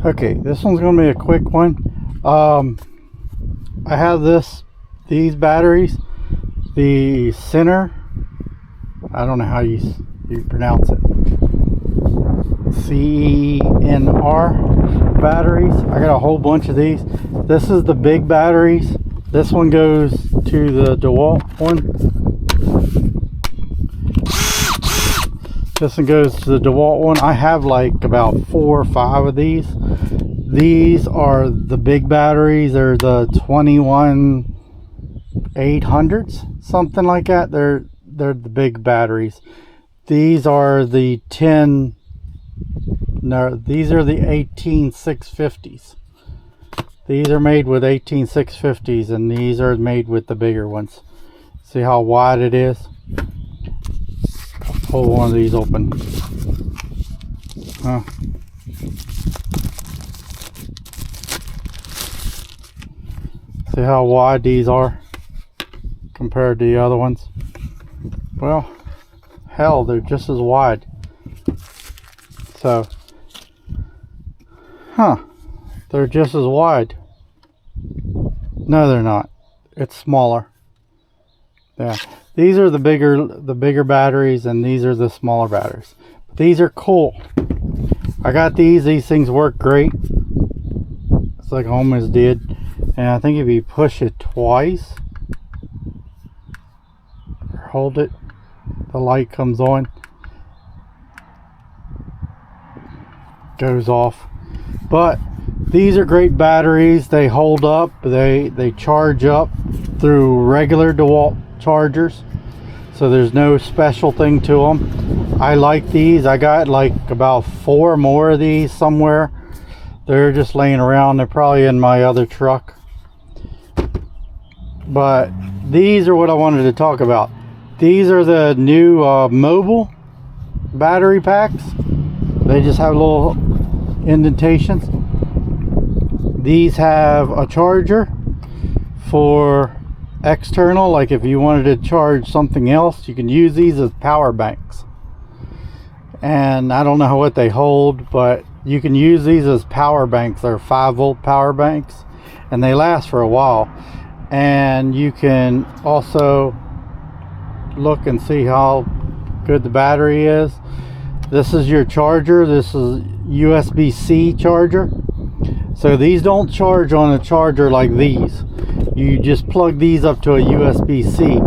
Okay, this one's going to be a quick one. I have these batteries, the Ceenr. I don't know how you pronounce it. Ceenr batteries. I got a whole bunch of these. This is the big batteries. This one goes to the DeWalt one. This one goes to the DeWalt one. I have like about 4 or 5 of these. These are the big batteries. They're the 21800s, something like that. They're the big batteries. These are the 18650s. These are made with 18650s, and these are made with the bigger ones. See how wide it is? Pull one of these open. See how wide these are compared to the other ones? Well, hell, they're just as wide. So, they're just as wide. No, they're not. It's smaller. Yeah, these are the bigger batteries, and these are the smaller batteries. But these are cool. I got these. These things work great. It's like I almost did. And I think if you push it twice, or hold it, the light comes on, goes off. But these are great batteries. They hold up. They charge up through regular DeWalt chargers, so there's no special thing to them. I like these. I got like about 4 more of these somewhere. They're just laying around. They're probably in my other truck. But these are what I wanted to talk about. These are the new mobile battery packs. They just have little indentations. These have a charger for external, like if you wanted to charge something else, you can use these as power banks. And I don't know what they hold, but you can use these as power banks. They're 5-volt power banks, and they last for a while. And you can also look and see how good the battery is. This is your charger. This is USB-C charger. So these don't charge on a charger like these. You just plug these up to a USB-C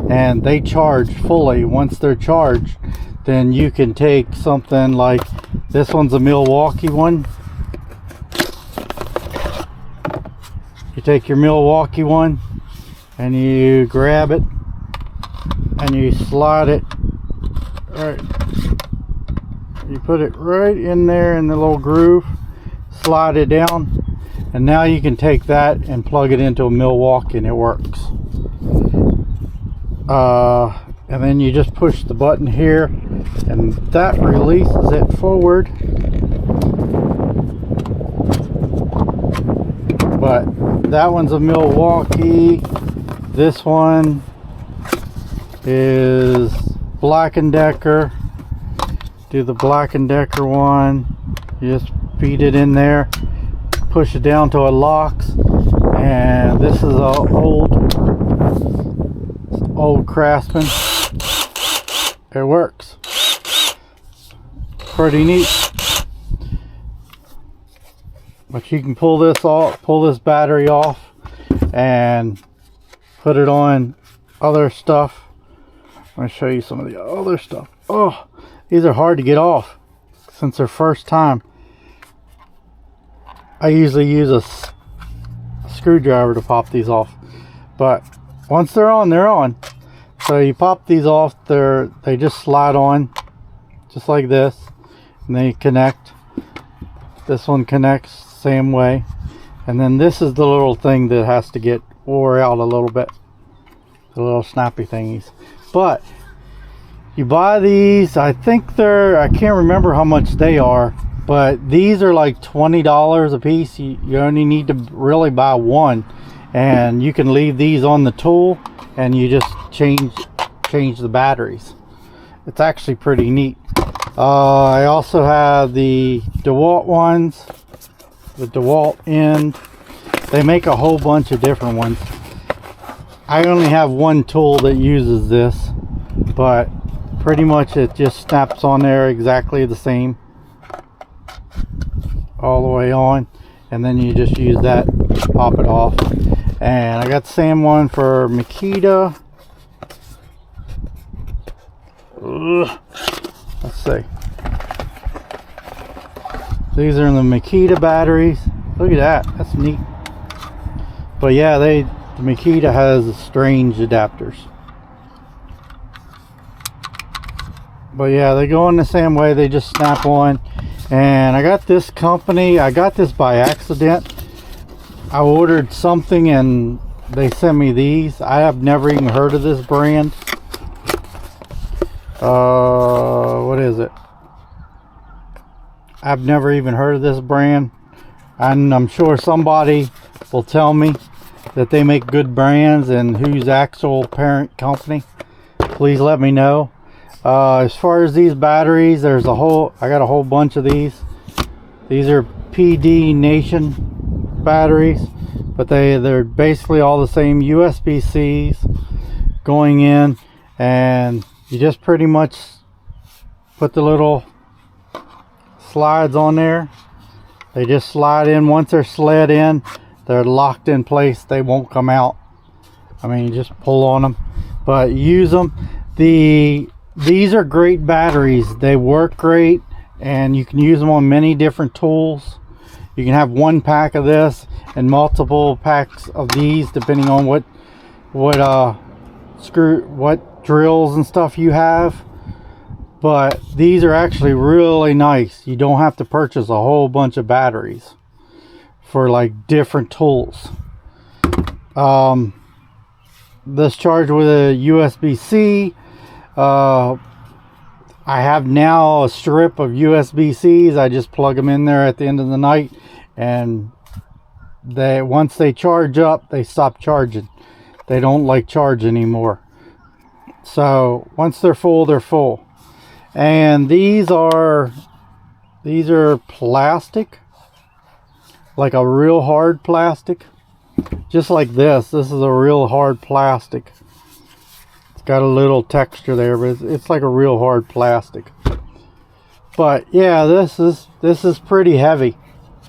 and they charge fully. Once they're charged, then you can take something like this one's a Milwaukee one. You take your Milwaukee one and you grab it and you slide it right. You put it right in there in the little groove, slide it down, and now you can take that and plug it into a Milwaukee and it works. And then you just push the button here and that releases it forward. But that one's a Milwaukee. This one is Black & Decker. Do the Black & Decker one. You just feed it in there, push it down till it locks. And this is a old Craftsman. It works. Pretty neat. But you can pull this off, pull this battery off, and put it on other stuff. I'm going to show you some of the other stuff. Oh, these are hard to get off since they're first time. I usually use a screwdriver to pop these off, but once they're on, they're on. So you pop these off, they just slide on just like this, and they connect. This one connects same way, and then this is the little thing that has to get wore out a little bit, the little snappy thingies. But you buy these, I think I can't remember how much they are, but these are like $20 a piece. You only need to really buy one, and you can leave these on the tool and you just change the batteries. It's actually pretty neat. I also have the DeWalt ones. the DeWalt end. They make a whole bunch of different ones. I only have one tool that uses this, but pretty much it just snaps on there exactly the same all the way on, and then you just use that to pop it off. And I got the same one for Makita. Let's see. These are the Makita batteries. Look at that, that's neat. But yeah, the Makita has strange adapters. But yeah, they go in the same way, they just snap on. And I got this company, I got this by accident. I ordered something and they sent me these. I have never even heard of this brand. What is it? I've never even heard of this brand, and I'm sure somebody will tell me that they make good brands and whose actual parent company. Please let me know. As far as these batteries, I got a whole bunch of these. These are PDnation batteries, but they're basically all the same USB-Cs going in, and you just pretty much put the little slides on there. They just slide in. Once they're slid in, they're locked in place. They won't come out. I mean, you just pull on them, but use them. These are great batteries. They work great, and you can use them on many different tools. You can have one pack of this and multiple packs of these, depending on what drills and stuff you have. But these are actually really nice. You don't have to purchase a whole bunch of batteries for like different tools. This charged with a USB-C. I have now a strip of USB-Cs. I just plug them in there at the end of the night, and once they charge up, they stop charging. They don't like charge anymore. So once they're full, they're full. And these are plastic, like a real hard plastic, just like this. This is a real hard plastic. It's got a little texture there, but it's like a real hard plastic. But yeah, this is pretty heavy.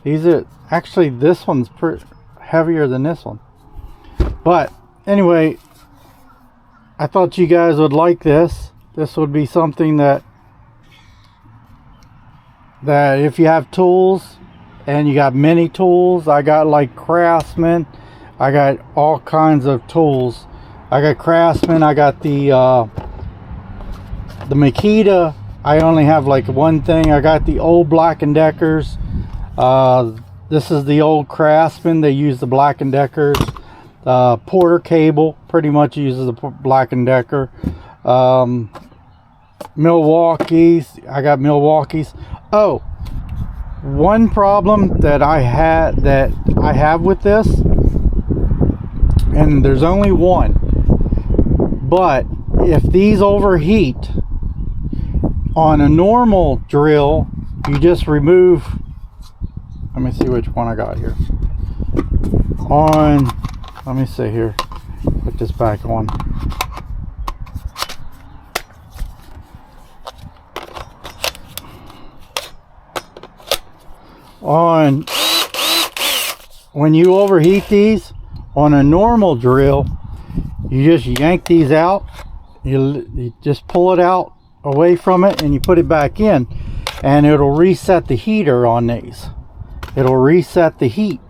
These are actually, this one's heavier than this one. But anyway, I thought you guys would like this. This would be something that if you have tools and you got many tools, I got like Craftsman, I got all kinds of tools. I got Craftsman, I got the Makita. I only have like one thing. I got the old Black & Deckers. This is the old Craftsman. They use the Black & Deckers. Porter cable pretty much uses the Black & Decker. Milwaukee's. I got Milwaukee's. Oh, one problem that I have with this, and there's only one, but if these overheat on a normal drill, you just remove, let me see which one I got here. Let me see here, put this back on. When you overheat these on a normal drill, you just yank these out, you just pull it out away from it, and you put it back in, and it'll reset the heater on these. It'll reset the heat,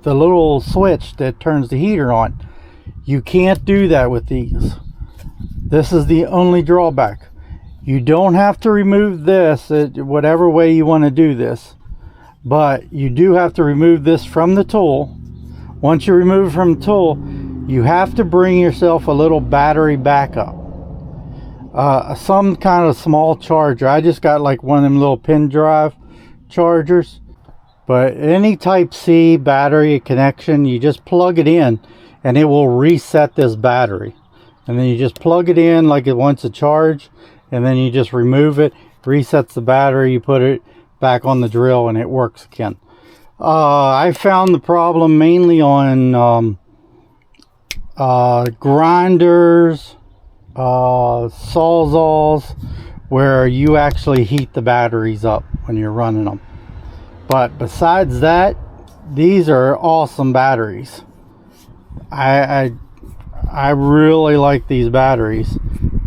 the little switch that turns the heater on. You can't do that with these. This is the only drawback. You don't have to remove this whatever way you want to do this, but you do have to remove this from the tool. Once you remove it from the tool, you have to bring yourself a little battery backup, some kind of small charger. I just got like one of them little pin drive chargers, but any type C battery connection, you just plug it in and it will reset this battery. And then you just plug it in like it wants to charge, and then you just remove it, resets the battery, you put it back on the drill, and it works again. I found the problem mainly on grinders, sawzalls, where you actually heat the batteries up when you're running them. But besides that, these are awesome batteries. I really like these batteries,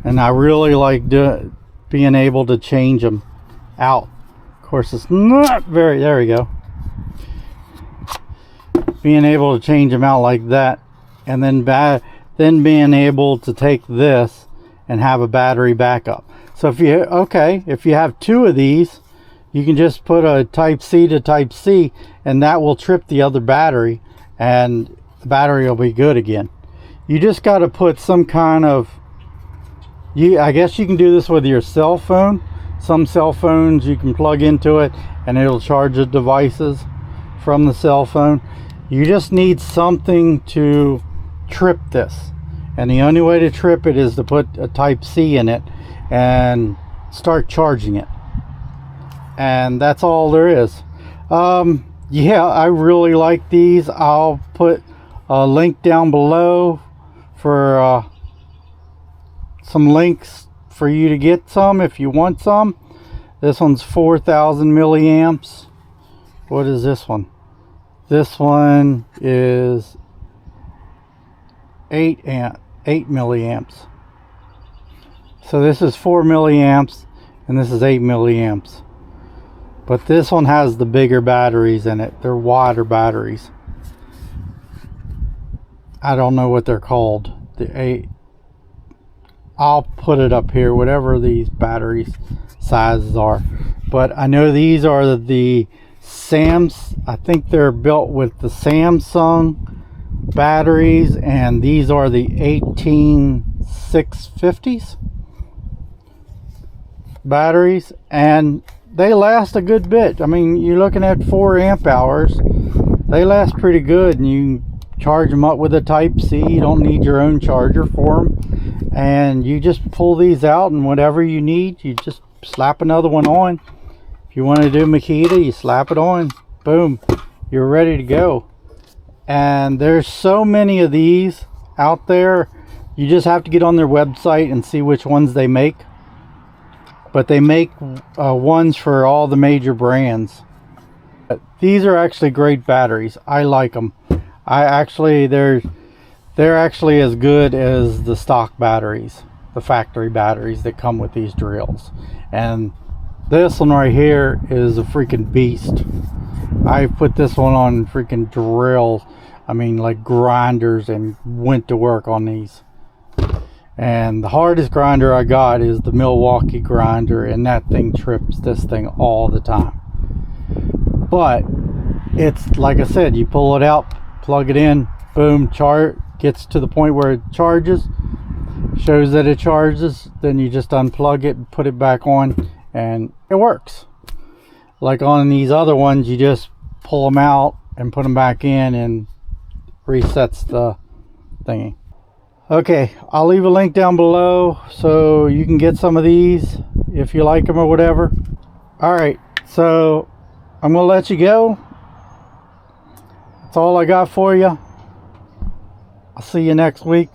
and I really like being able to change them out. Of course, it's not very, there we go. Being able to change them out like that, and then being able to take this and have a battery backup. So if you have two of these, you can just put a type C to type C, and that will trip the other battery, and the battery will be good again. You just got to put some kind of, I guess you can do this with your cell phone. Some cell phones you can plug into it and it'll charge the devices from the cell phone. You just need something to trip this, and the only way to trip it is to put a type C in it and start charging it, and that's all there is. Yeah, I really like these. I'll put a link down below for some links for you to get some if you want some. This one's 4,000 milliamps. What is this one? This one is 8 milliamps. So this is 4 milliamps and this is 8 milliamps. But this one has the bigger batteries in it. They're wider batteries. I don't know what they're called. I'll put it up here, whatever these batteries sizes are. But I know these are the I think they're built with the Samsung batteries, and these are the 18650s batteries, and they last a good bit. I mean, you're looking at 4 amp hours. They last pretty good, and you charge them up with a type C. You don't need your own charger for them, and you just pull these out, and whatever you need, you just slap another one on. If you want to do Makita, you slap it on, boom, you're ready to go. And there's so many of these out there. You just have to get on their website and see which ones they make. But they make ones for all the major brands. These are actually great batteries. I like them. They're actually as good as the stock batteries, the factory batteries that come with these drills. And this one right here is a freaking beast. I put this one on freaking drills, I mean like grinders, and went to work on these. And the hardest grinder I got is the Milwaukee grinder, and that thing trips this thing all the time. But it's like I said, you pull it out, plug it in, boom, gets to the point where it charges, shows that it charges, then you just unplug it and put it back on, and it works. Like on these other ones, you just pull them out and put them back in, and resets the thingy. Okay, I'll leave a link down below so you can get some of these if you like them or whatever. Alright, so I'm gonna let you go. That's all I got for you. I'll see you next week.